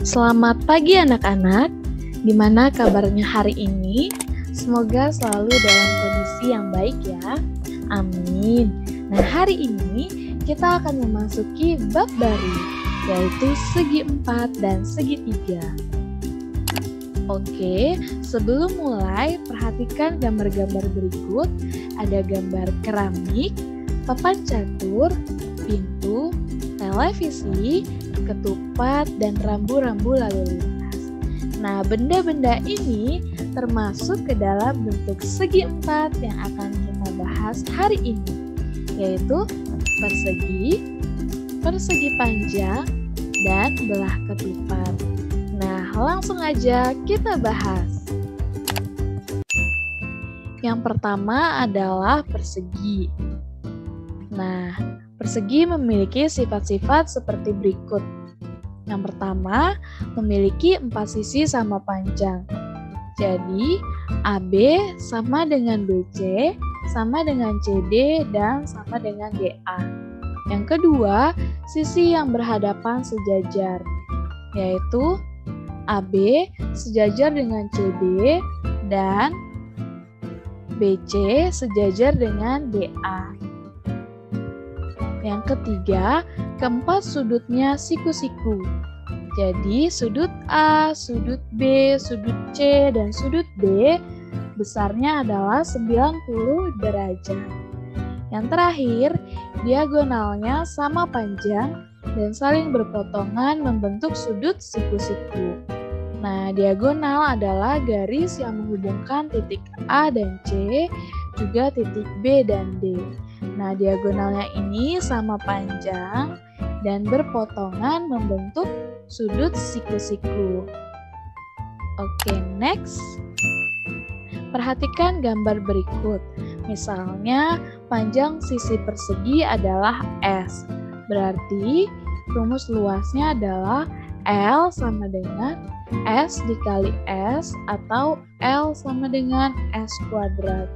Selamat pagi anak-anak, gimana kabarnya hari ini? Semoga selalu dalam kondisi yang baik ya, amin. Nah hari ini kita akan memasuki bab baru, yaitu segi 4 dan segi 3. Oke, sebelum mulai perhatikan gambar-gambar berikut. Ada gambar keramik, papan catur, pintu, televisi, ketupat, dan rambu-rambu lalu lintas. Nah, benda-benda ini termasuk ke dalam bentuk segi 4 yang akan kita bahas hari ini, yaitu persegi panjang, dan belah ketupat. Nah, langsung aja kita bahas. Yang pertama adalah persegi. Nah, persegi memiliki sifat-sifat seperti berikut. Yang pertama, memiliki 4 sisi sama panjang. Jadi, AB sama dengan BC, sama dengan CD, dan sama dengan DA. Yang kedua, sisi yang berhadapan sejajar, yaitu AB sejajar dengan CD dan BC sejajar dengan DA. Yang ketiga, keempat sudutnya siku-siku. Jadi sudut A, sudut B, sudut C, dan sudut D besarnya adalah 90 derajat. Yang terakhir, diagonalnya sama panjang dan saling berpotongan membentuk sudut siku-siku. Nah, diagonal adalah garis yang menghubungkan titik A dan C, juga titik B dan D. Nah, diagonalnya ini sama panjang dan berpotongan membentuk sudut siku-siku. Oke, next. Perhatikan gambar berikut. Misalnya, panjang sisi persegi adalah S. Berarti, rumus luasnya adalah L sama dengan S dikali S atau L sama dengan S kuadrat.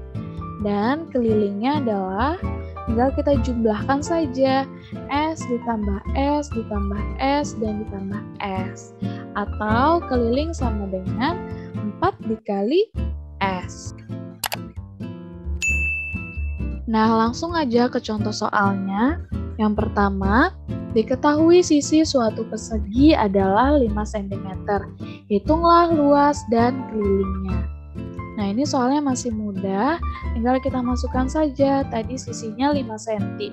Dan kelilingnya adalah tinggal kita jumlahkan saja S ditambah S ditambah S dan ditambah S. Atau keliling sama dengan 4 dikali S. Nah, langsung aja ke contoh soalnya. Yang pertama, diketahui sisi suatu persegi adalah 5 cm. Hitunglah luas dan kelilingnya. Nah, ini soalnya masih mudah, tinggal kita masukkan saja. Tadi sisinya 5 cm.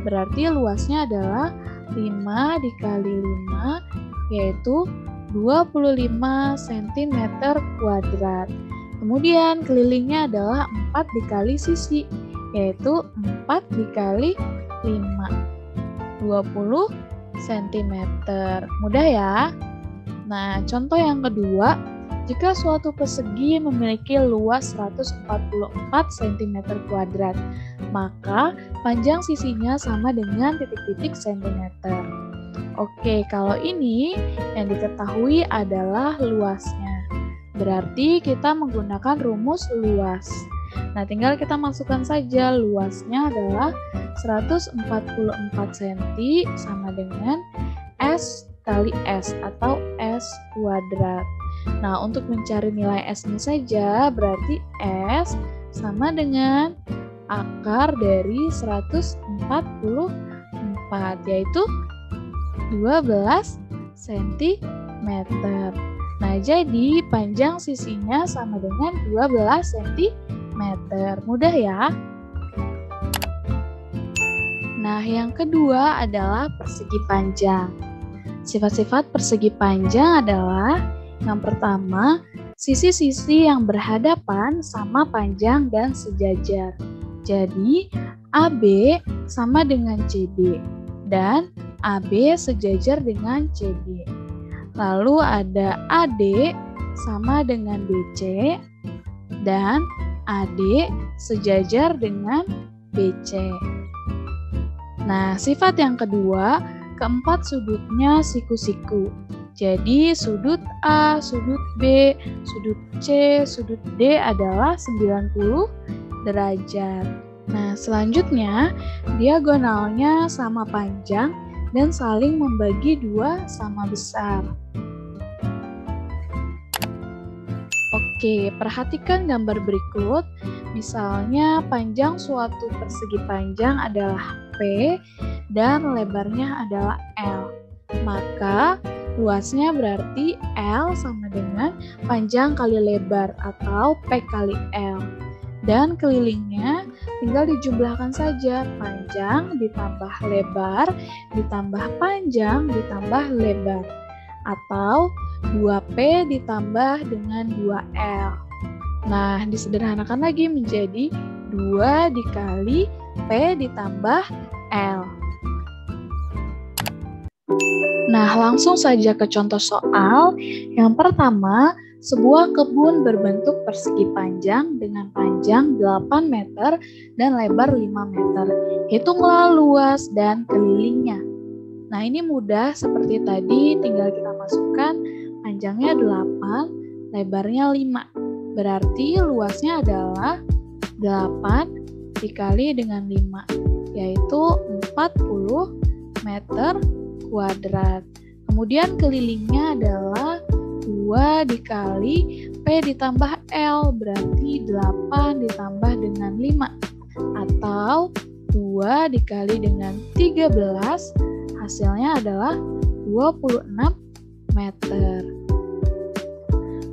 Berarti luasnya adalah 5 dikali 5, yaitu 25 cm kuadrat. Kemudian kelilingnya adalah 4 dikali sisi, yaitu 4 dikali 5. 20 cm. Mudah ya? Nah, contoh yang kedua, jika suatu persegi memiliki luas 144 cm kuadrat, maka panjang sisinya sama dengan titik-titik cm. Oke, kalau ini yang diketahui adalah luasnya. Berarti kita menggunakan rumus luas. Nah, tinggal kita masukkan saja luasnya adalah 144 cm sama dengan S kali S atau S kuadrat. Nah, untuk mencari nilai S-nya saja berarti S sama dengan akar dari 144, yaitu 12 cm. Nah, jadi panjang sisinya sama dengan 12 cm. Mudah ya? Nah, yang kedua adalah persegi panjang. Sifat-sifat persegi panjang adalah yang pertama, sisi-sisi yang berhadapan sama panjang dan sejajar. Jadi, AB sama dengan CD dan AB sejajar dengan CD. Lalu ada AD sama dengan BC dan AD sejajar dengan BC. Nah, sifat yang kedua, keempat sudutnya siku-siku. Jadi, sudut A, sudut B, sudut C, sudut D adalah 90 derajat. Nah, selanjutnya, diagonalnya sama panjang dan saling membagi 2 sama besar. Oke, perhatikan gambar berikut. Misalnya panjang suatu persegi panjang adalah P dan lebarnya adalah L. Maka luasnya berarti L sama dengan panjang kali lebar atau P kali L. Dan kelilingnya tinggal dijumlahkan saja, panjang ditambah lebar ditambah panjang ditambah lebar, atau 2P ditambah dengan 2L. Nah, disederhanakan lagi menjadi 2 dikali P ditambah L. Nah, langsung saja ke contoh soal. Yang pertama, sebuah kebun berbentuk persegi panjang dengan panjang 8 meter dan lebar 5 meter. Hitunglah luas dan kelilingnya. Nah, ini mudah seperti tadi, tinggal kita masukkan panjangnya 8, lebarnya 5. Berarti luasnya adalah 8 dikali dengan 5, yaitu 40 meter kuadrat. Kemudian kelilingnya adalah 2 dikali P ditambah L, berarti 8 ditambah dengan 5, atau 2 dikali dengan 13, hasilnya adalah 26 meter.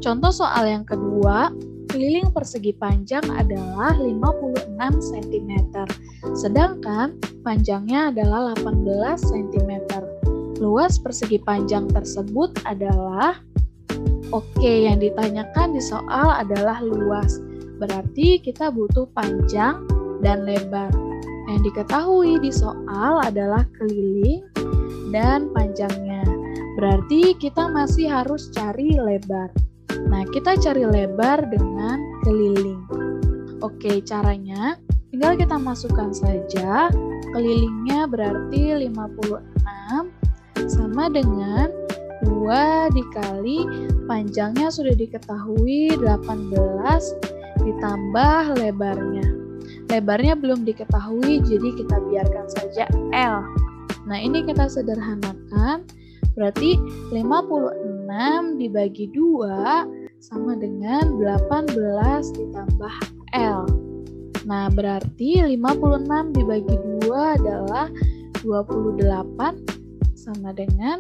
Contoh soal yang kedua, keliling persegi panjang adalah 56 cm, sedangkan panjangnya adalah 18 cm. Luas persegi panjang tersebut adalah, yang ditanyakan di soal adalah luas, berarti kita butuh panjang dan lebar. Yang diketahui di soal adalah keliling dan panjangnya. Berarti kita masih harus cari lebar. Nah, kita cari lebar dengan keliling. Oke, caranya tinggal kita masukkan saja. Kelilingnya berarti 56 sama dengan 2 dikali panjangnya sudah diketahui 18 ditambah lebarnya. Lebarnya belum diketahui, jadi kita biarkan saja L. Nah, ini kita sederhanakan, berarti 56 dibagi 2 sama dengan 18 ditambah L. Nah, berarti 56 dibagi 2 adalah 28 sama dengan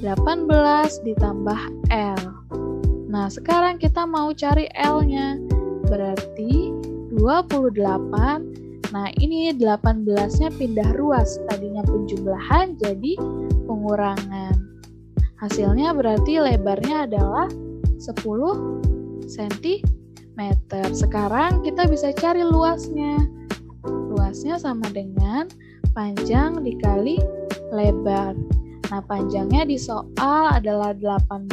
18 ditambah L. Nah, sekarang kita mau cari L-nya. Berarti 28. Nah, ini 18-nya pindah ruas. Tadinya penjumlahan jadi pengurangan. Hasilnya berarti lebarnya adalah 10 cm. Sekarang kita bisa cari luasnya. Luasnya sama dengan panjang dikali lebar. Nah, panjangnya di soal adalah 18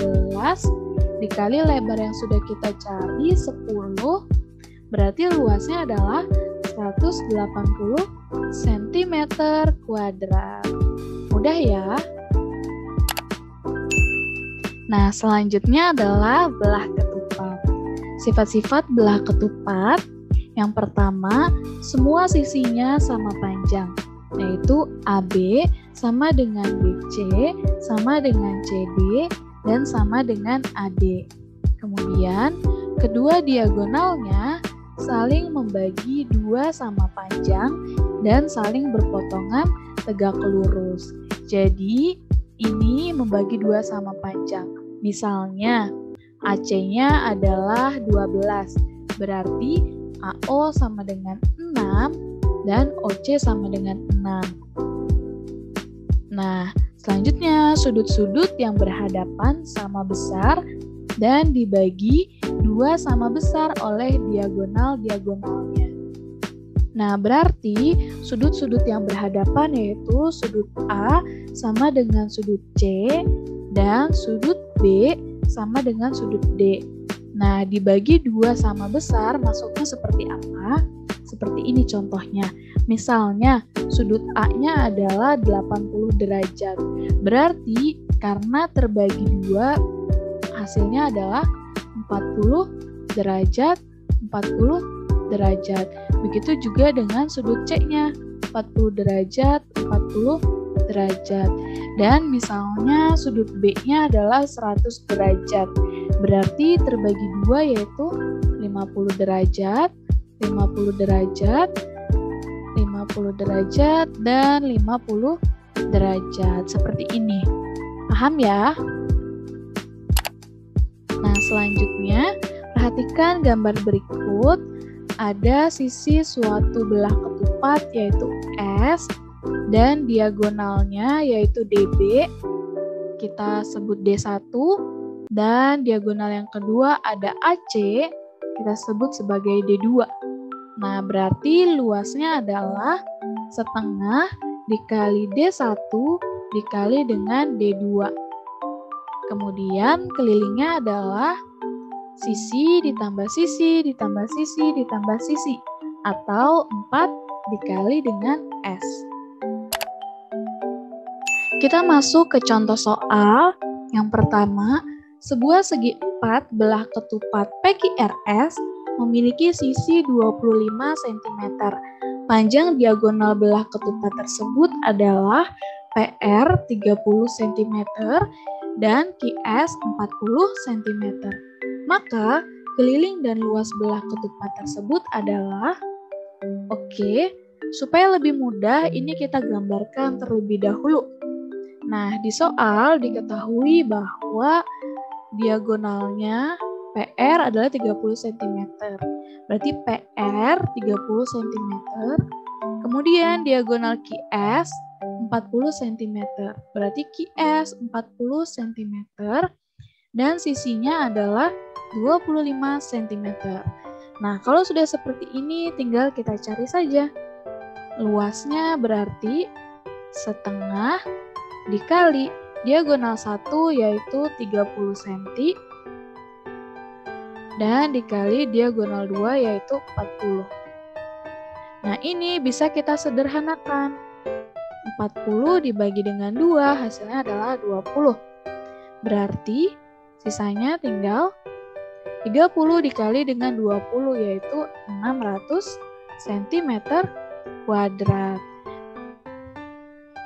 dikali lebar yang sudah kita cari 10. Berarti luasnya adalah 180 cm kuadrat. Mudah ya? Nah, selanjutnya adalah belah ketupat. Sifat-sifat belah ketupat. Yang pertama, semua sisinya sama panjang, yaitu AB sama dengan BC, sama dengan CD, dan sama dengan AD. Kemudian, kedua diagonalnya saling membagi 2 sama panjang dan saling berpotongan tegak lurus. Jadi, ini membagi 2 sama panjang. Misalnya, AC-nya adalah 12, berarti AO sama dengan 6 dan OC sama dengan 6. Nah, selanjutnya sudut-sudut yang berhadapan sama besar dan dibagi 2 sama besar oleh diagonal-diagonalnya. Nah, berarti sudut-sudut yang berhadapan yaitu sudut A sama dengan sudut C dan sudut B sama dengan sudut D. Nah, dibagi 2 sama besar maksudnya seperti apa? Seperti ini contohnya. Misalnya, sudut A-nya adalah 80 derajat. Berarti karena terbagi 2, hasilnya adalah 40 derajat, 40 derajat. Begitu juga dengan sudut C-nya, 40 derajat, 40 derajat. Dan misalnya sudut B-nya adalah 100 derajat. Berarti terbagi 2 yaitu 50 derajat, 50 derajat, 50 derajat, dan 50 derajat. Seperti ini. Paham ya? Nah, selanjutnya perhatikan gambar berikut. Ada sisi suatu belah ketupat yaitu S dan diagonalnya yaitu DB. Kita sebut D1 dan diagonal yang kedua ada AC. Kita sebut sebagai D2. Nah, berarti luasnya adalah setengah dikali D1 dikali dengan D2. Kemudian kelilingnya adalah sisi ditambah sisi ditambah sisi ditambah sisi atau 4 dikali dengan S. Kita masuk ke contoh soal. Yang pertama, sebuah segi 4 belah ketupat PQRS memiliki sisi 25 cm. Panjang diagonal belah ketupat tersebut adalah PR 30 cm dan QS 40 cm. Maka, keliling dan luas belah ketupat tersebut adalah supaya lebih mudah ini kita gambarkan terlebih dahulu. Nah, di soal diketahui bahwa diagonalnya PR adalah 30 cm. Berarti PR 30 cm. Kemudian diagonal QS 40 cm. Berarti QS 40 cm. Dan sisinya adalah 25 cm. Nah, kalau sudah seperti ini tinggal kita cari saja. Luasnya berarti setengah dikali diagonal 1 yaitu 30 cm dan dikali diagonal 2 yaitu 40. Nah, ini bisa kita sederhanakan. 40 dibagi dengan 2 hasilnya adalah 20. Berarti sisanya tinggal 30 dikali dengan 20 yaitu 600 cm².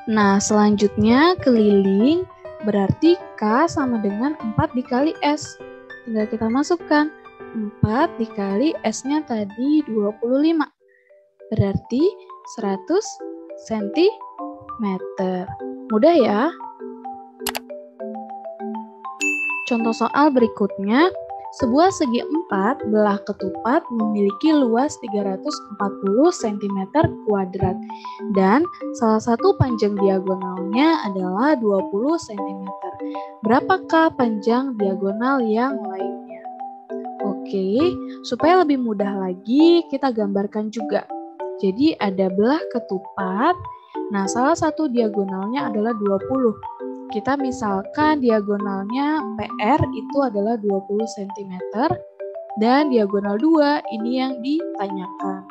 Nah, selanjutnya keliling berarti K sama dengan 4 dikali S. Tinggal kita masukkan 4 dikali S-nya tadi 25. Berarti 100 cm. Mudah ya? Contoh soal berikutnya. Sebuah segi 4 belah ketupat memiliki luas 340 cm² dan salah satu panjang diagonalnya adalah 20 cm. Berapakah panjang diagonal yang lainnya? Supaya lebih mudah lagi kita gambarkan juga. Jadi ada belah ketupat. Nah, salah satu diagonalnya adalah 20. Kita misalkan diagonalnya PR itu adalah 20 cm dan diagonal 2 ini yang ditanyakan.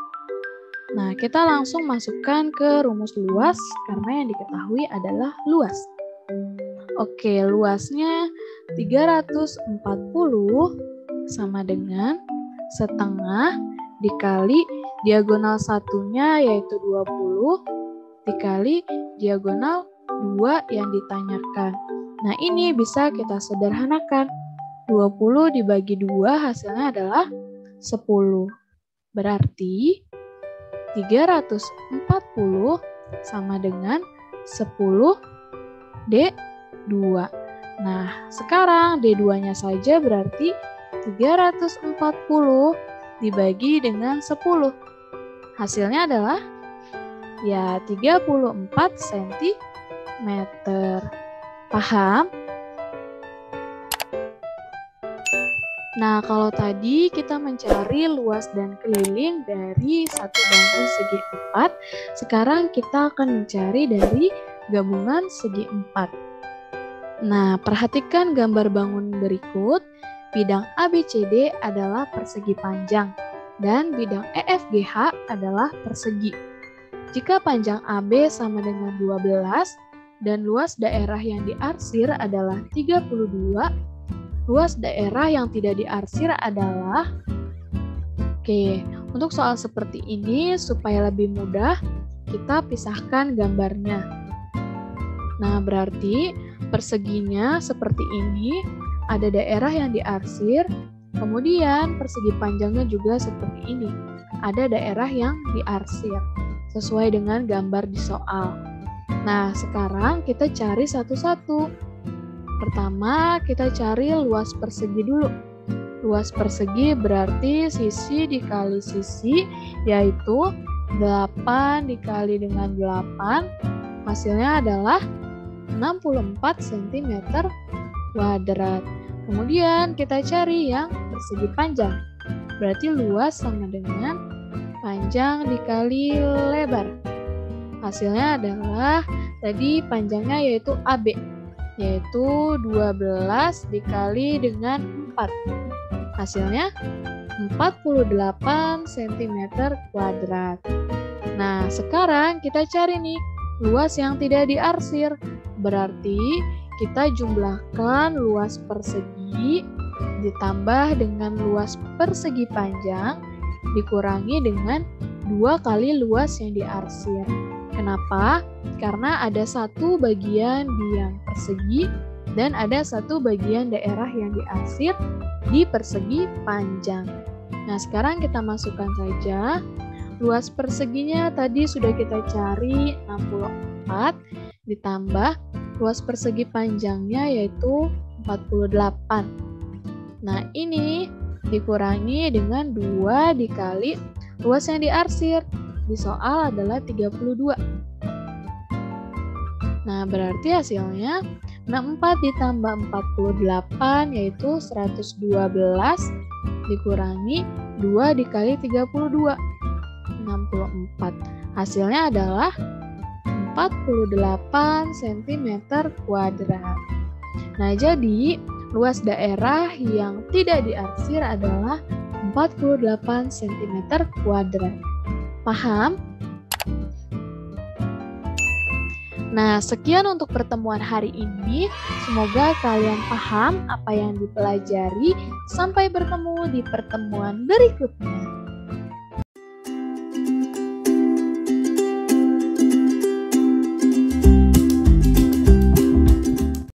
Nah, kita langsung masukkan ke rumus luas karena yang diketahui adalah luas. Luasnya 340 sama dengan setengah dikali diagonal satunya yaitu 20 dikali diagonal 2 yang ditanyakan. Nah, ini bisa kita sederhanakan. 20 dibagi 2 hasilnya adalah 10. Berarti 340 sama dengan 10 D2. Nah, sekarang D2-nya saja berarti 340 dibagi dengan 10. Hasilnya adalah 34 cm. Paham? Nah, kalau tadi kita mencari luas dan keliling dari satu bangun segi 4, sekarang kita akan mencari dari gabungan segi 4. Nah, perhatikan gambar bangun berikut. Bidang ABCD adalah persegi panjang dan bidang EFGH adalah persegi. Jika panjang AB sama dengan 12 dan luas daerah yang diarsir adalah 32, luas daerah yang tidak diarsir adalah untuk soal seperti ini supaya lebih mudah kita pisahkan gambarnya. Nah, berarti perseginya seperti ini, ada daerah yang diarsir, kemudian persegi panjangnya juga seperti ini. Ada daerah yang diarsir, sesuai dengan gambar di soal. Nah, sekarang kita cari satu-satu. Pertama, kita cari luas persegi dulu. Luas persegi berarti sisi dikali sisi, yaitu 8 dikali dengan 8, hasilnya adalah 64 cm kuadrat. Kemudian kita cari yang persegi panjang. Berarti luas sama dengan panjang dikali lebar. Hasilnya adalah tadi panjangnya yaitu AB, yaitu 12 dikali dengan 4. Hasilnya 48 cm kuadrat. Nah, sekarang kita cari nih luas yang tidak diarsir. Berarti kita jumlahkan luas persegi ditambah dengan luas persegi panjang dikurangi dengan 2 kali luas yang diarsir. Kenapa? Karena ada satu bagian di yang persegi dan ada satu bagian daerah yang diarsir di persegi panjang. Nah, sekarang kita masukkan saja. Luas perseginya tadi sudah kita cari 64 ditambah luas persegi panjangnya yaitu 48. Nah, ini dikurangi dengan 2 dikali luas yang diarsir. Di soal adalah 32. Nah, berarti hasilnya 64 ditambah 48 yaitu 112 dikurangi 2 dikali 32. 64. Hasilnya adalah 48 cm kuadrat. Nah, jadi luas daerah yang tidak diarsir adalah 48 cm kuadrat. Paham? Nah, sekian untuk pertemuan hari ini. Semoga kalian paham apa yang dipelajari. Sampai bertemu di pertemuan berikutnya.